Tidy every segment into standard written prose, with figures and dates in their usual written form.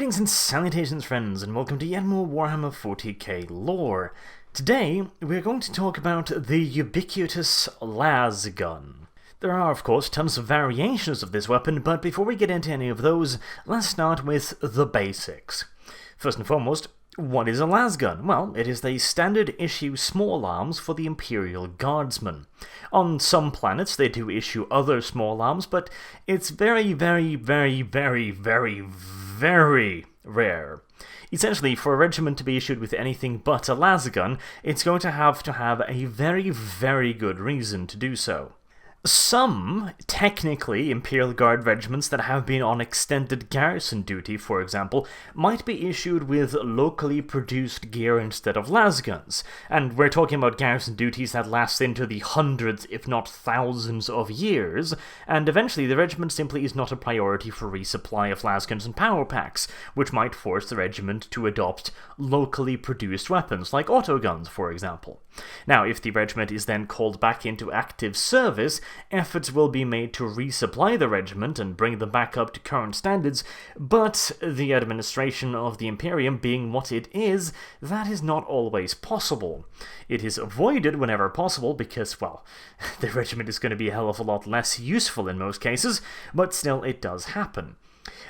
Greetings and salutations, friends, and welcome to yet more Warhammer 40k lore. Today, we're going to talk about the ubiquitous Lasgun. There are, of course, tons of variations of this weapon, but before we get into any of those, let's start with the basics. First and foremost, what is a Lasgun? Well, it is the standard issue small arms for the Imperial Guardsmen. On some planets they do issue other small arms, but it's very rare. Essentially, for a regiment to be issued with anything but a Lasgun, it's going to have a very good reason to do so. Some, technically, Imperial Guard regiments that have been on extended garrison duty, for example, might be issued with locally produced gear instead of Lasguns, and we're talking about garrison duties that last into the hundreds, if not thousands of years, and eventually the regiment simply is not a priority for resupply of Lasguns and power packs, which might force the regiment to adopt locally produced weapons, like autoguns, for example. Now, if the regiment is then called back into active service, efforts will be made to resupply the regiment and bring them back up to current standards, but the administration of the Imperium being what it is, that is not always possible. It is avoided whenever possible because, well, the regiment is going to be a hell of a lot less useful in most cases, but still it does happen.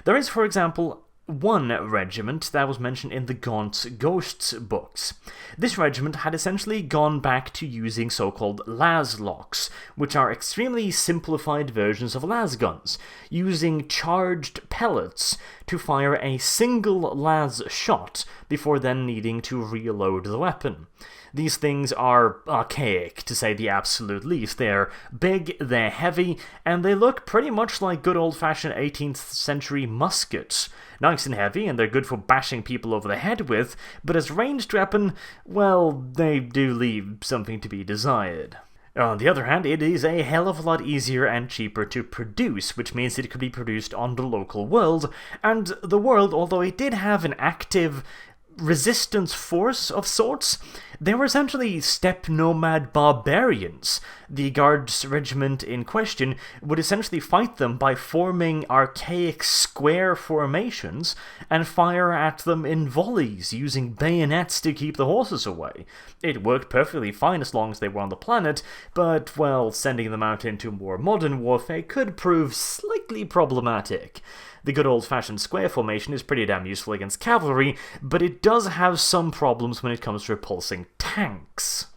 There is, for example, one regiment that was mentioned in the Gaunt's Ghosts books. This regiment had essentially gone back to using so-called Lazlocks, which are extremely simplified versions of lasguns, using charged pellets to fire a single las shot before then needing to reload the weapon. These things are archaic, to say the absolute least. They're big, they're heavy, and they look pretty much like good old-fashioned 18th century muskets. Nice and heavy, and they're good for bashing people over the head with, but as ranged weapon, well, they do leave something to be desired. On the other hand, it is a hell of a lot easier and cheaper to produce, which means it could be produced on the local world, and the world, although it did have an active resistance force of sorts, they were essentially steppe nomad barbarians. The Guards regiment in question would essentially fight them by forming archaic square formations and fire at them in volleys using bayonets to keep the horses away. It worked perfectly fine as long as they were on the planet, but, well, sending them out into more modern warfare could prove slightly problematic. The good old-fashioned square formation is pretty damn useful against cavalry, but it does have some problems when it comes to repulsing tanks.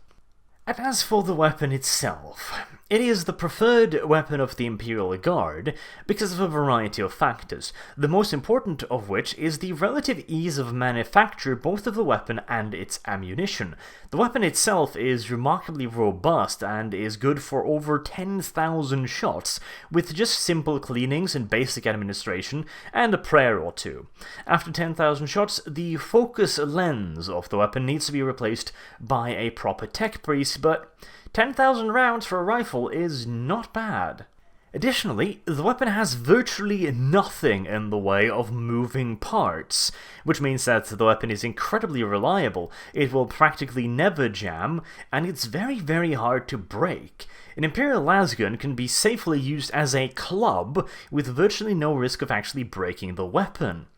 And as for the weapon itself, it is the preferred weapon of the Imperial Guard because of a variety of factors, the most important of which is the relative ease of manufacture both of the weapon and its ammunition. The weapon itself is remarkably robust and is good for over 10,000 shots, with just simple cleanings and basic administration, and a prayer or two. After 10,000 shots, the focus lens of the weapon needs to be replaced by a proper tech priest, but 10,000 rounds for a rifle is not bad. Additionally, the weapon has virtually nothing in the way of moving parts, which means that the weapon is incredibly reliable, it will practically never jam, and it's very hard to break. An Imperial Lasgun can be safely used as a club, with virtually no risk of actually breaking the weapon.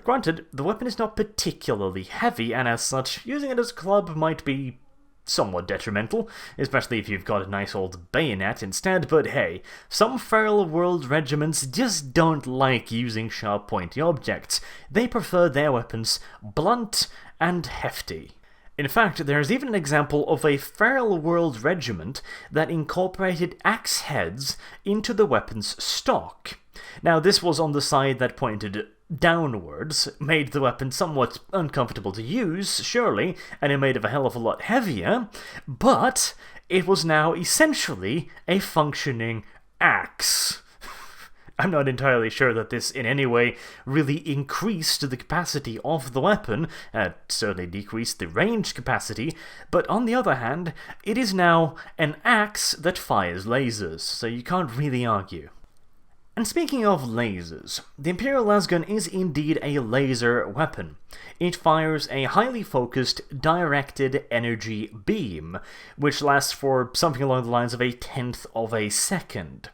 Granted, the weapon is not particularly heavy, and as such, using it as a club might be somewhat detrimental, especially if you've got a nice old bayonet instead, but hey, some feral world regiments just don't like using sharp pointy objects. They prefer their weapons blunt and hefty. In fact, there's even an example of a feral world regiment that incorporated axe heads into the weapon's stock. Now, this was on the side that pointed downwards, made the weapon somewhat uncomfortable to use, surely, and it made it a hell of a lot heavier, but it was now essentially a functioning axe. I'm not entirely sure that this in any way really increased the capacity of the weapon, certainly decreased the range capacity, but on the other hand, it is now an axe that fires lasers, so you can't really argue. And speaking of lasers, the Imperial Lasgun is indeed a laser weapon. It fires a highly focused, directed energy beam, which lasts for something along the lines of 1/10 of a second.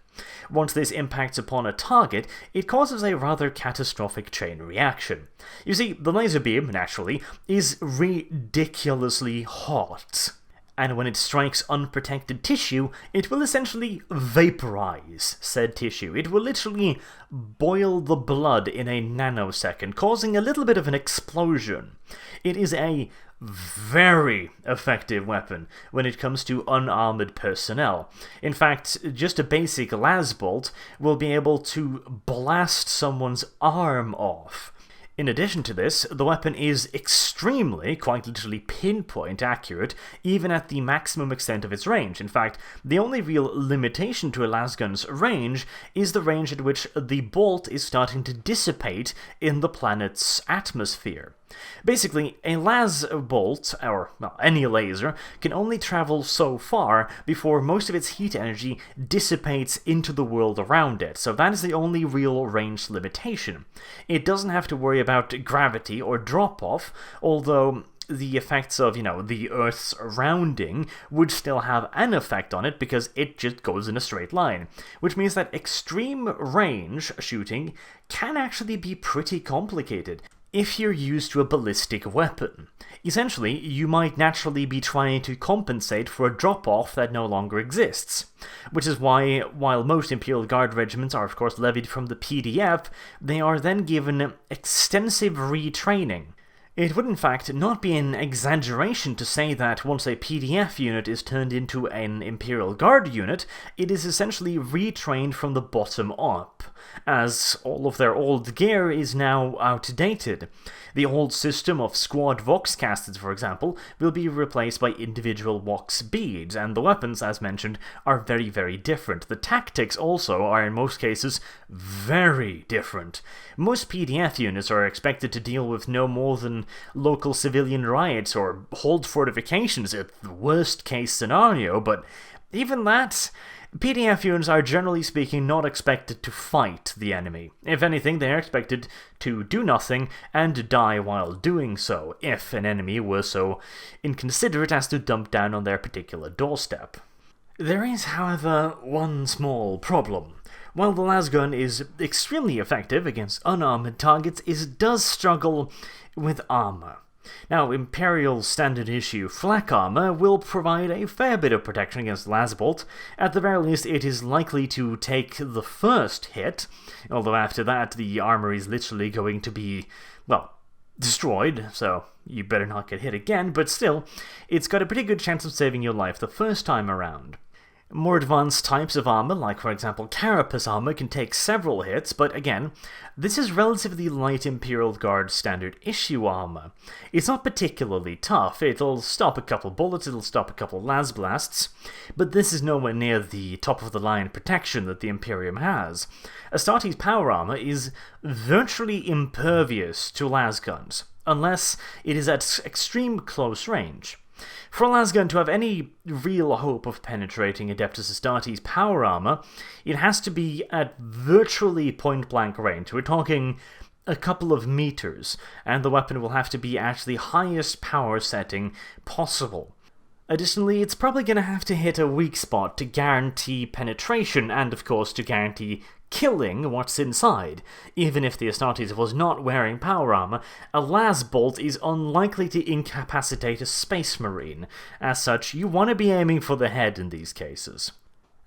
Once this impacts upon a target, it causes a rather catastrophic chain reaction. You see, the laser beam, naturally, is ridiculously hot. And when it strikes unprotected tissue, it will essentially vaporize said tissue. It will literally boil the blood in a nanosecond, causing a little bit of an explosion. It is a very effective weapon when it comes to unarmored personnel. In fact, just a basic las bolt will be able to blast someone's arm off. In addition to this, the weapon is extremely, quite literally pinpoint accurate, even at the maximum extent of its range. In fact, the only real limitation to a lasgun's range is the range at which the bolt is starting to dissipate in the planet's atmosphere. Basically, a las bolt, or any laser, can only travel so far before most of its heat energy dissipates into the world around it, so that is the only real range limitation. It doesn't have to worry about gravity or drop-off, although the effects of, the Earth's surrounding would still have an effect on it because it just goes in a straight line, which means that extreme range shooting can actually be pretty complicated if you're used to a ballistic weapon. Essentially, you might naturally be trying to compensate for a drop-off that no longer exists. Which is why, while most Imperial Guard regiments are of course levied from the PDF, they are then given extensive retraining. It would in fact not be an exaggeration to say that once a PDF unit is turned into an Imperial Guard unit, it is essentially retrained from the bottom up, as all of their old gear is now outdated. The old system of squad vox casters, for example, will be replaced by individual vox beads, and the weapons, as mentioned, are very, very different. The tactics also are in most cases very different. Most PDF units are expected to deal with no more than local civilian riots or hold fortifications at the worst case scenario, but even that, PDF units are generally speaking not expected to fight the enemy. If anything, they are expected to do nothing and die while doing so, if an enemy were so inconsiderate as to dump down on their particular doorstep. There is, however, one small problem. While the lasgun is extremely effective against unarmored targets, it does struggle with armor. Now, Imperial standard issue flak armor will provide a fair bit of protection against lasbolt. At the very least, it is likely to take the first hit, although after that the armor is literally going to be, destroyed, so you better not get hit again, but still, it's got a pretty good chance of saving your life the first time around. More advanced types of armor, like for example carapace armor, can take several hits, but again, this is relatively light Imperial Guard standard issue armor. It's not particularly tough, it'll stop a couple bullets, it'll stop a couple las blasts, but this is nowhere near the top-of-the-line protection that the Imperium has. Astartes power armor is virtually impervious to lasguns, unless it is at extreme close range. For a lasgun to have any real hope of penetrating Adeptus Astartes power armor, it has to be at virtually point-blank range. We're talking a couple of meters, and the weapon will have to be at the highest power setting possible. Additionally, it's probably going to have to hit a weak spot to guarantee penetration, and of course to guarantee killing what's inside. Even if the Astartes was not wearing power armor, a las bolt is unlikely to incapacitate a space marine. As such, you want to be aiming for the head in these cases.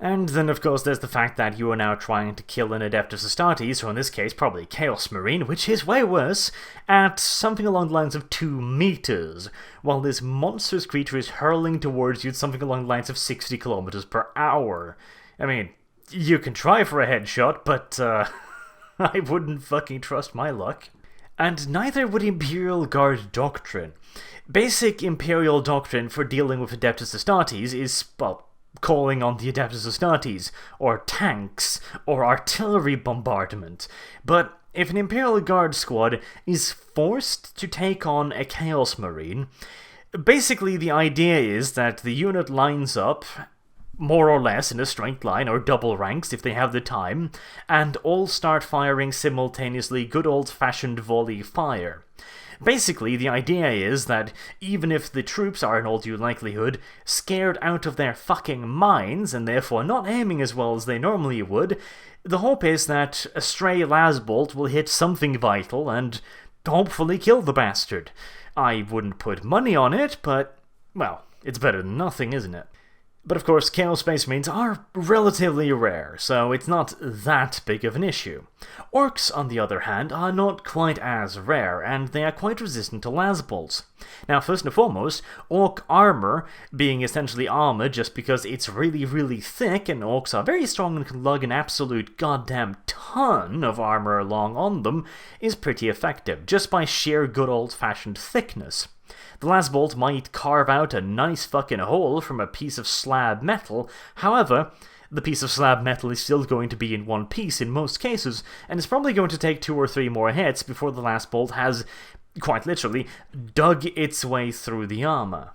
And then of course there's the fact that you are now trying to kill an Adeptus Astartes, or in this case probably Chaos Marine, which is way worse, at something along the lines of 2 meters, while this monstrous creature is hurling towards you at something along the lines of 60 kilometers per hour. I mean, you can try for a headshot, but I wouldn't fucking trust my luck. And neither would Imperial Guard Doctrine. Basic Imperial Doctrine for dealing with Adeptus Astartes is, calling on the Adeptus Astartes, or tanks, or artillery bombardment. But if an Imperial Guard squad is forced to take on a Chaos Marine, basically the idea is that the unit lines up more or less in a straight line, or double ranks if they have the time, and all start firing simultaneously good old-fashioned volley fire. Basically, the idea is that even if the troops are in all due likelihood scared out of their fucking minds and therefore not aiming as well as they normally would, the hope is that a stray lasbolt will hit something vital and hopefully kill the bastard. I wouldn't put money on it, but, well, it's better than nothing, isn't it? But of course, Chaos Space Marines are relatively rare, so it's not that big of an issue. Orcs, on the other hand, are not quite as rare, and they are quite resistant to lasbolts. Now, first and foremost, orc armor, being essentially armor just because it's really, really thick, and orcs are very strong and can lug an absolute goddamn ton of armor along on them, is pretty effective, just by sheer good old-fashioned thickness. The lasbolt might carve out a nice fucking hole from a piece of slab metal, however, the piece of slab metal is still going to be in one piece in most cases, and it's probably going to take 2 or 3 more hits before the lasbolt has, quite literally, dug its way through the armor.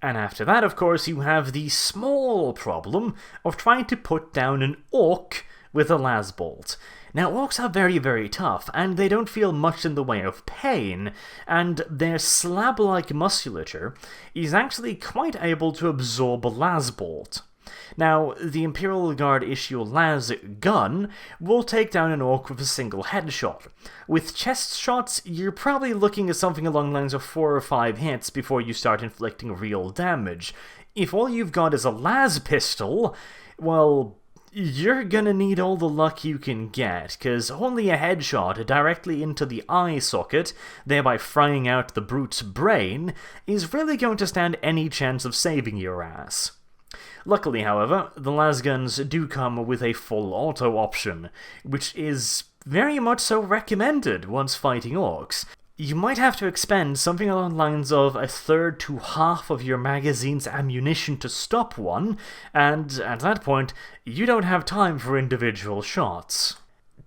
And after that, of course, you have the small problem of trying to put down an orc with a lasbolt. Now, orcs are very, very tough, and they don't feel much in the way of pain, and their slab-like musculature is actually quite able to absorb a lasbolt. Now, the Imperial Guard issue Lasgun will take down an orc with a single headshot. With chest shots, you're probably looking at something along the lines of 4 or 5 hits before you start inflicting real damage. If all you've got is a las pistol, well, you're gonna need all the luck you can get, because only a headshot directly into the eye socket, thereby frying out the brute's brain, is really going to stand any chance of saving your ass. Luckily, however, the lasguns do come with a full auto option, which is very much so recommended once fighting orcs. You might have to expend something along the lines of 1/3 to half of your magazine's ammunition to stop one, and at that point, you don't have time for individual shots.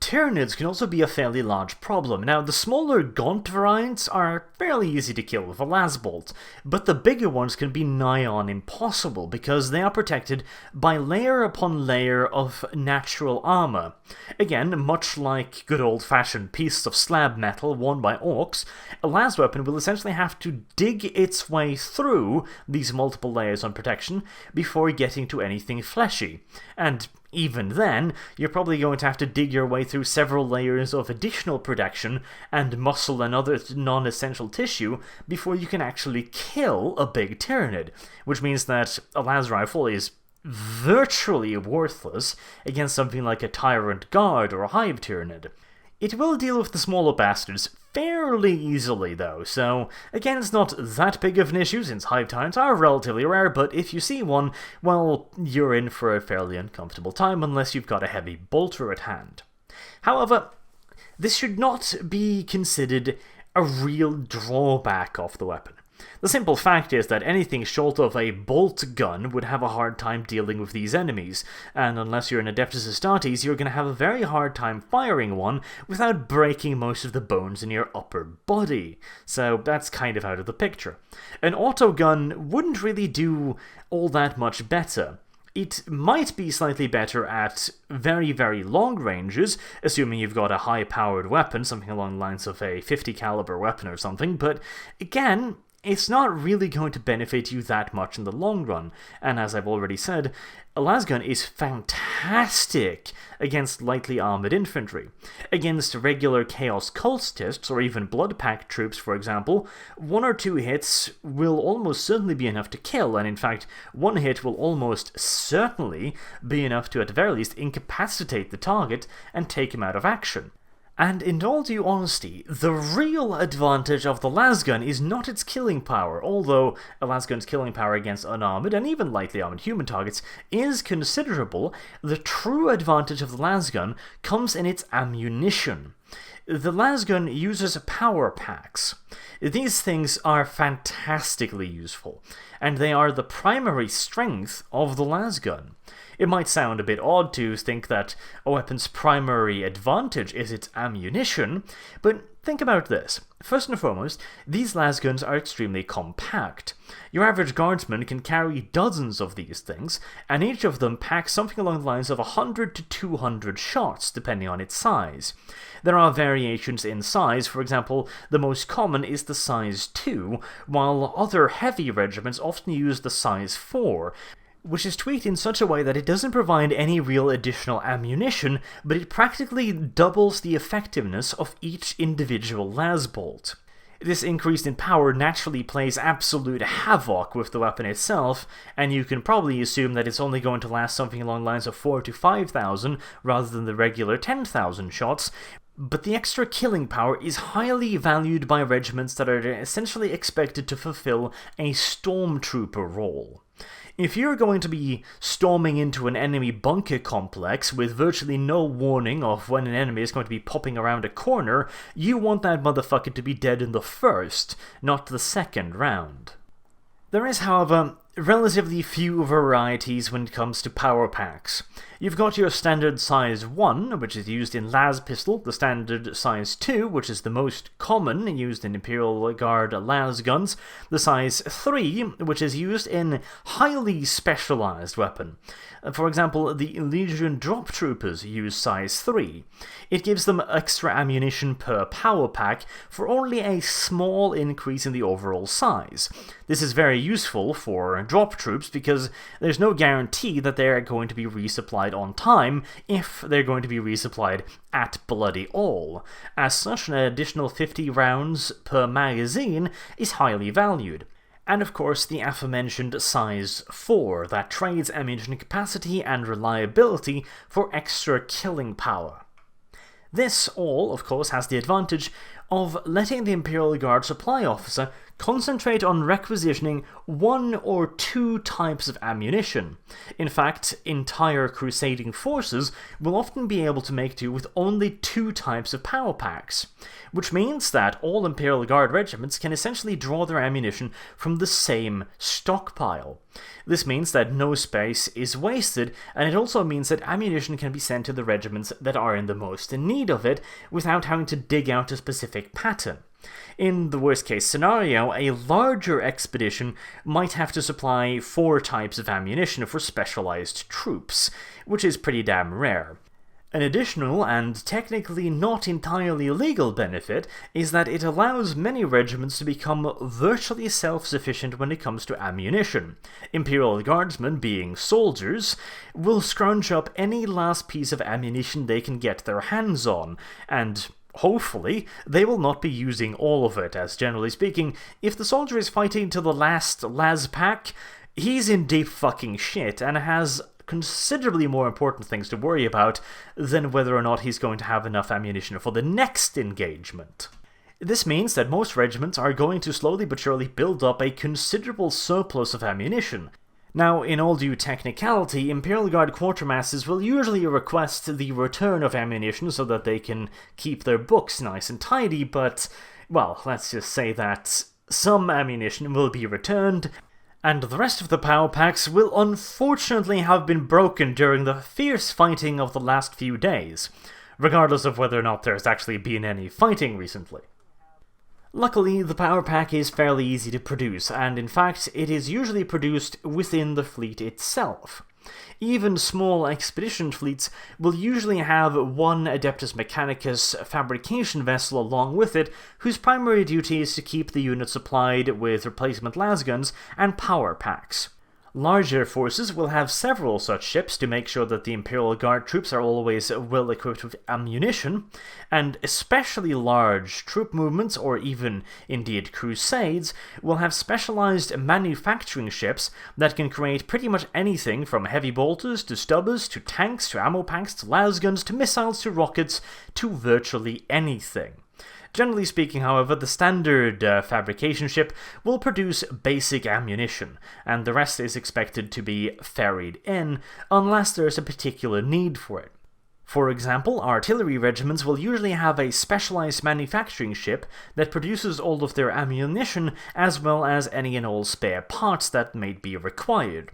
Tyranids can also be a fairly large problem. Now, the smaller gaunt variants are fairly easy to kill with a lasbolt, but the bigger ones can be nigh on impossible because they are protected by layer upon layer of natural armor. Again, much like good old-fashioned pieces of slab metal worn by orcs, a las weapon will essentially have to dig its way through these multiple layers of protection before getting to anything fleshy. And even then, you're probably going to have to dig your way through several layers of additional protection and muscle and other non-essential tissue before you can actually kill a big Tyranid, which means that a las rifle is virtually worthless against something like a Tyrant Guard or a Hive Tyranid. It will deal with the smaller bastards fairly easily, though, so again, it's not that big of an issue since Hive Tyrants are relatively rare, but if you see one, well, you're in for a fairly uncomfortable time unless you've got a heavy bolter at hand. However, this should not be considered a real drawback of the weapon. The simple fact is that anything short of a bolt gun would have a hard time dealing with these enemies, and unless you're an Adeptus Astartes, you're going to have a very hard time firing one without breaking most of the bones in your upper body, so that's kind of out of the picture. An autogun wouldn't really do all that much better. It might be slightly better at very, very long ranges, assuming you've got a high-powered weapon, something along the lines of a 50 caliber weapon or something, but again, it's not really going to benefit you that much in the long run, and as I've already said, a lasgun is fantastic against lightly armored infantry. Against regular Chaos Cultists, or even Blood Pact troops, for example, 1 or 2 hits will almost certainly be enough to kill, and in fact, 1 hit will almost certainly be enough to, at the very least, incapacitate the target and take him out of action. And in all due honesty, the real advantage of the lasgun is not its killing power, although a lasgun's killing power against unarmored and even lightly armored human targets is considerable. The true advantage of the lasgun comes in its ammunition. The lasgun uses power packs. These things are fantastically useful, and they are the primary strength of the lasgun. It might sound a bit odd to think that a weapon's primary advantage is its ammunition, but Think about this. First and foremost, these lasguns are extremely compact. Your average guardsman can carry dozens of these things, and each of them packs something along the lines of 100 to 200 shots, depending on its size. There are variations in size. For example, the most common is the size 2, while other heavy regiments often use the size 4, which is tweaked in such a way that it doesn't provide any real additional ammunition, but it practically doubles the effectiveness of each individual lasbolt. This increase in power naturally plays absolute havoc with the weapon itself, and you can probably assume that it's only going to last something along the lines of 4,000 to 5,000 rather than the regular 10,000 shots, but the extra killing power is highly valued by regiments that are essentially expected to fulfill a stormtrooper role. If you're going to be storming into an enemy bunker complex with virtually no warning of when an enemy is going to be popping around a corner, you want that motherfucker to be dead in the first, not the second round. There is, however, relatively few varieties when it comes to power packs. You've got your standard size 1, which is used in las pistol, the standard size 2, which is the most common used in Imperial Guard las guns, the size 3, which is used in highly specialized weapon. For example, the Legion Drop Troopers use size 3. It gives them extra ammunition per power pack for only a small increase in the overall size. This is very useful for drop troops because there's no guarantee that they're going to be resupplied on time if they're going to be resupplied at bloody all. As such, an additional 50 rounds per magazine is highly valued. And of course the aforementioned size 4 that trades ammunition capacity and reliability for extra killing power. This all, of course, has the advantage of letting the Imperial Guard supply officer concentrate on requisitioning 1 or 2 types of ammunition. In fact, entire crusading forces will often be able to make do with only 2 types of power packs, which means that all Imperial Guard regiments can essentially draw their ammunition from the same stockpile. This means that no space is wasted, and it also means that ammunition can be sent to the regiments that are in the most need of it without having to dig out a specific pattern. In the worst case scenario, a larger expedition might have to supply 4 types of ammunition for specialized troops, which is pretty damn rare. An additional, and technically not entirely legal benefit, is that it allows many regiments to become virtually self-sufficient when it comes to ammunition. Imperial Guardsmen, being soldiers, will scrounge up any last piece of ammunition they can get their hands on, and hopefully, they will not be using all of it, as generally speaking, if the soldier is fighting to the last las pack, he's in deep fucking shit and has considerably more important things to worry about than whether or not he's going to have enough ammunition for the next engagement. This means that most regiments are going to slowly but surely build up a considerable surplus of ammunition. Now, in all due technicality, Imperial Guard quartermasters will usually request the return of ammunition so that they can keep their books nice and tidy, but, well, let's just say that some ammunition will be returned, and the rest of the power packs will unfortunately have been broken during the fierce fighting of the last few days, regardless of whether or not there's actually been any fighting recently. Luckily, the power pack is fairly easy to produce, and in fact, it is usually produced within the fleet itself. Even small expedition fleets will usually have one Adeptus Mechanicus fabrication vessel along with it, whose primary duty is to keep the unit supplied with replacement lasguns and power packs. Larger forces will have several such ships to make sure that the Imperial Guard troops are always well equipped with ammunition, and especially large troop movements, or even, indeed, crusades, will have specialized manufacturing ships that can create pretty much anything from heavy bolters to stubbers to tanks to ammo packs to lasguns to missiles to rockets to virtually anything. Generally speaking, however, the standard fabrication ship will produce basic ammunition, and the rest is expected to be ferried in, unless there is a particular need for it. For example, artillery regiments will usually have a specialized manufacturing ship that produces all of their ammunition as well as any and all spare parts that may be required.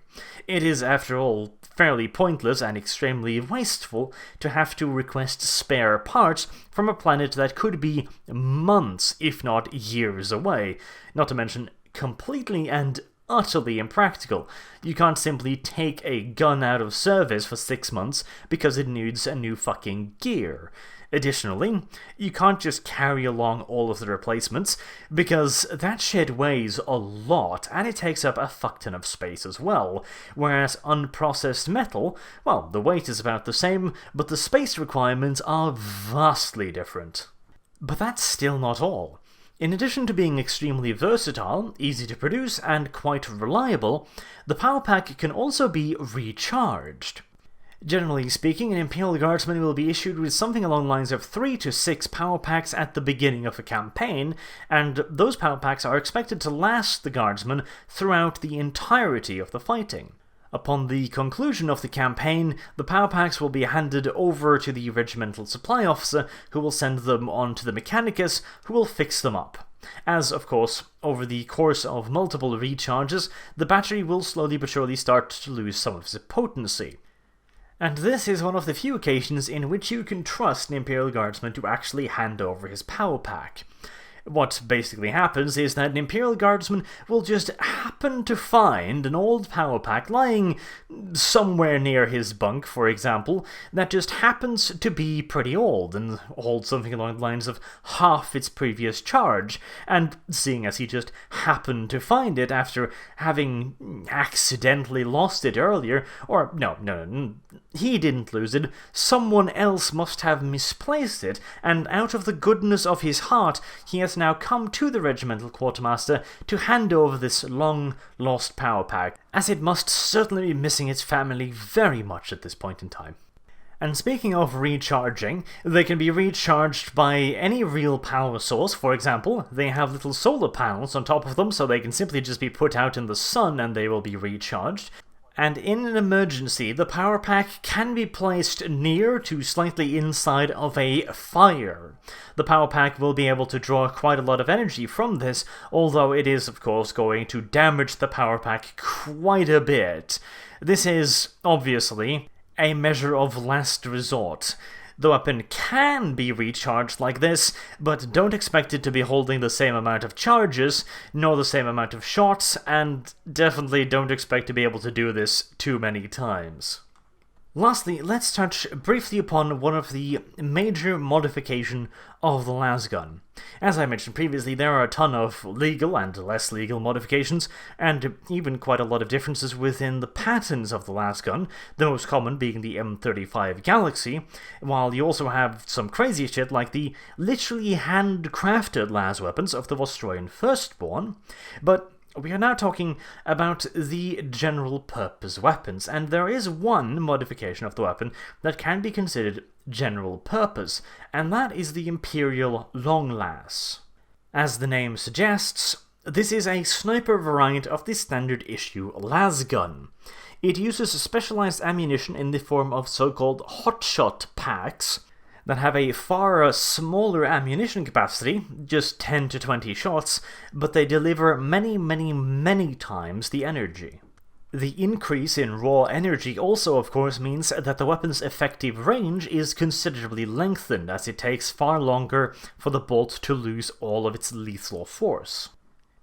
It is, after all, fairly pointless and extremely wasteful to have to request spare parts from a planet that could be months, if not years away, not to mention completely and utterly impractical. You can't simply take a gun out of service for 6 months because it needs a new fucking gear. Additionally, you can't just carry along all of the replacements, because that shit weighs a lot and it takes up a fuck ton of space as well, whereas unprocessed metal, well, the weight is about the same, but the space requirements are vastly different. But that's still not all. In addition to being extremely versatile, easy to produce, and quite reliable, the power pack can also be recharged. Generally speaking, an Imperial Guardsman will be issued with something along the lines of 3 to 6 power packs at the beginning of a campaign, and those power packs are expected to last the Guardsman throughout the entirety of the fighting. Upon the conclusion of the campaign, the power packs will be handed over to the regimental supply officer, who will send them on to the mechanicus, who will fix them up. As, of course, over the course of multiple recharges, the battery will slowly but surely start to lose some of its potency. And this is one of the few occasions in which you can trust an Imperial Guardsman to actually hand over his power pack. What basically happens is that an Imperial Guardsman will just happen to find an old power pack lying somewhere near his bunk, for example, that just happens to be pretty old and holds something along the lines of half its previous charge, and seeing as he just happened to find it after having accidentally lost it earlier, or no, he didn't lose it, someone else must have misplaced it, and out of the goodness of his heart, he has now come to the regimental quartermaster to hand over this long-lost power pack, as it must certainly be missing its family very much at this point in time. And speaking of recharging, they can be recharged by any real power source. For example, they have little solar panels on top of them, so they can simply just be put out in the sun and they will be recharged. And in an emergency, the power pack can be placed near to slightly inside of a fire. The power pack will be able to draw quite a lot of energy from this, although it is, of course, going to damage the power pack quite a bit. This is, obviously, a measure of last resort. The weapon can be recharged like this, but don't expect it to be holding the same amount of charges, nor the same amount of shots, and definitely don't expect to be able to do this too many times. Lastly, let's touch briefly upon one of the major modifications of the Lasgun. As I mentioned previously, there are a ton of legal and less legal modifications, and even quite a lot of differences within the patterns of the Lasgun, the most common being the M35 Galaxy, while you also have some crazy shit like the literally handcrafted las weapons of the Vostroyan Firstborn, but we are now talking about the general purpose weapons, and there is one modification of the weapon that can be considered general purpose, and that is the Imperial Long Las. As the name suggests, this is a sniper variant of the standard issue Lasgun. It uses specialized ammunition in the form of so-called hotshot packs that have a far smaller ammunition capacity, just 10 to 20 shots, but they deliver many times the energy. The increase in raw energy also, of course, means that the weapon's effective range is considerably lengthened, as it takes far longer for the bolt to lose all of its lethal force.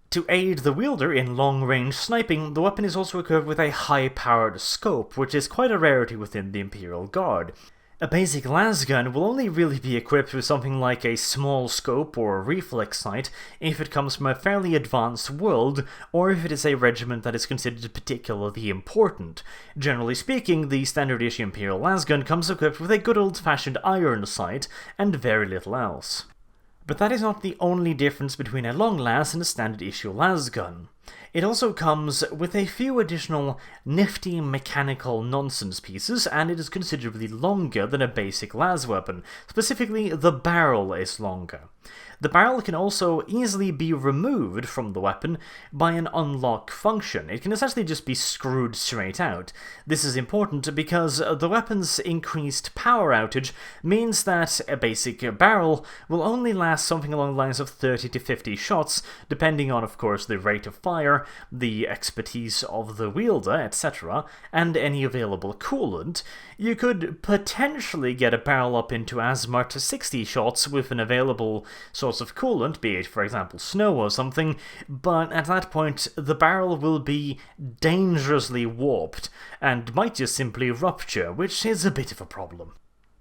To aid the wielder in long-range sniping, the weapon is also equipped with a high-powered scope, which is quite a rarity within the Imperial Guard. A basic lasgun will only really be equipped with something like a small scope or a reflex sight if it comes from a fairly advanced world, or if it is a regiment that is considered particularly important. Generally speaking, the standard issue Imperial lasgun comes equipped with a good old-fashioned iron sight, and very little else. But that is not the only difference between a long las and a standard issue lasgun. It also comes with a few additional nifty mechanical nonsense pieces, and it is considerably longer than a basic las weapon. Specifically, the barrel is longer. The barrel can also easily be removed from the weapon by an unlock function. It can essentially just be screwed straight out. This is important because the weapon's increased power outage means that a basic barrel will only last something along the lines of 30 to 50 shots, depending on, of course, the rate of fire, the expertise of the wielder, etc., and any available coolant. You could potentially get a barrel up into as much as 60 shots with an available source of coolant, be it, for example, snow or something, but at that point the barrel will be dangerously warped and might just simply rupture, which is a bit of a problem.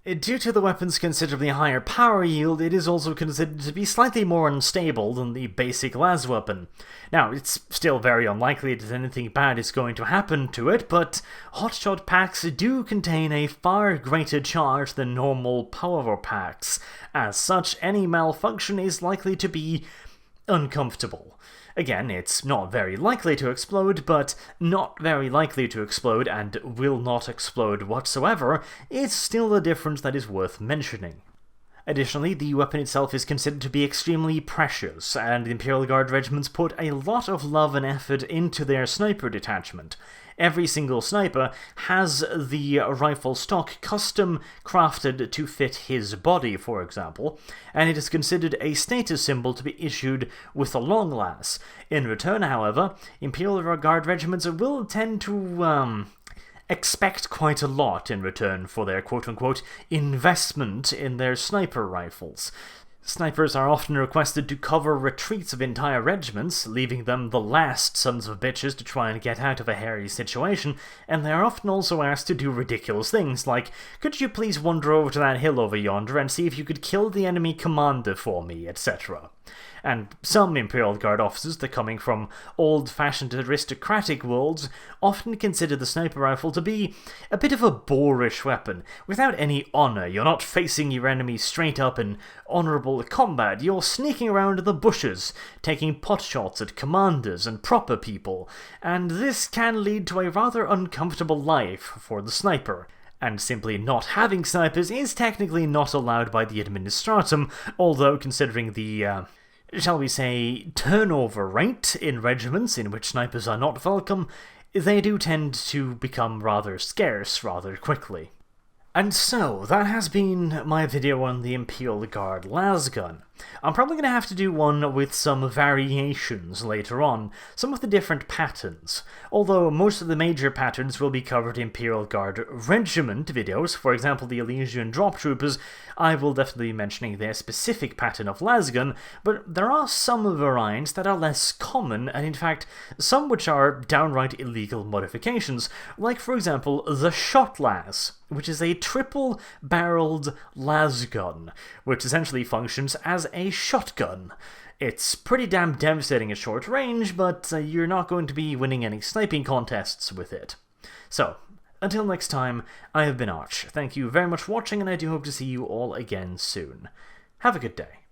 Due to the weapon's considerably higher power yield, it is also considered to be slightly more unstable than the basic las weapon. Now, it's still very unlikely that anything bad is going to happen to it, but hotshot packs do contain a far greater charge than normal power packs. As such, any malfunction is likely to be uncomfortable. Again, it's not very likely to explode, but not very likely to explode and will not explode whatsoever is still a difference that is worth mentioning. Additionally, the weapon itself is considered to be extremely precious, and the Imperial Guard regiments put a lot of love and effort into their sniper detachment. Every single sniper has the rifle stock custom crafted to fit his body, for example, and it is considered a status symbol to be issued with a long las. In return, however, Imperial Guard regiments will tend to expect quite a lot in return for their quote-unquote investment in their sniper rifles. Snipers are often requested to cover retreats of entire regiments, leaving them the last sons of bitches to try and get out of a hairy situation, and they are often also asked to do ridiculous things like, could you please wander over to that hill over yonder and see if you could kill the enemy commander for me, etc. And some Imperial Guard officers that coming from old-fashioned aristocratic worlds often consider the sniper rifle to be a bit of a boorish weapon, without any honour. You're not facing your enemy straight up in honourable combat, you're sneaking around the bushes, taking potshots at commanders and proper people, and this can lead to a rather uncomfortable life for the sniper. And simply not having snipers is technically not allowed by the Administratum, although considering the shall we say, turnover rate in regiments in which snipers are not welcome, they do tend to become rather scarce rather quickly. And so, that has been my video on the Imperial Guard Lasgun. I'm probably going to have to do one with some variations later on, some of the different patterns, although most of the major patterns will be covered in Imperial Guard Regiment videos. For example, the Elysian Drop Troopers, I will definitely be mentioning their specific pattern of Lasgun, but there are some variants that are less common, and in fact, some which are downright illegal modifications, like for example, the Shot Las, which is a triple-barreled lasgun, which essentially functions as a shotgun. It's pretty damn devastating at short range, but you're not going to be winning any sniping contests with it. So, until next time, I have been Arch. Thank you very much for watching, and I do hope to see you all again soon. Have a good day.